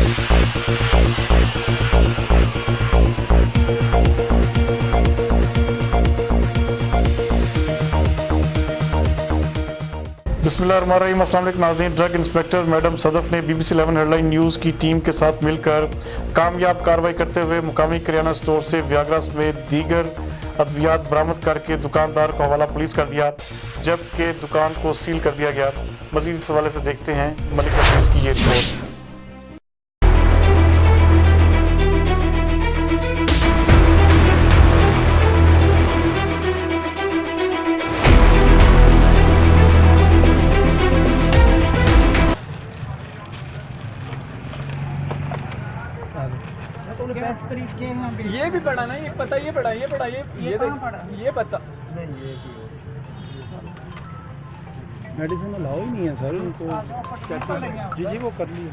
बिस्मिल्लाहिर्रहमानिर्रहीम। अस्सलाम वालेकुम नाज़रीन। ड्रग इंस्पेक्टर मैडम सदफ ने BBC 11 हेडलाइन न्यूज़ की टीम के साथ मिलकर कामयाब कार्रवाई करते हुए मुकामी करियाना स्टोर से वैयागरा समेत दीगर अद्वियात बरामद करके दुकानदार को हवाला पुलिस कर दिया, जबकि दुकान को सील कर दिया गया। मज़ीद इस हवाले से देखते हैं मलिक अजीज़ की ये रिपोर्ट। ये भी पढ़ा ना, ये पता, ये पढ़ा, ये पढ़ा, ये पता नहीं, ये मेडिसिन अलाउ ही नहीं है सर, तो जी वो कर लिया।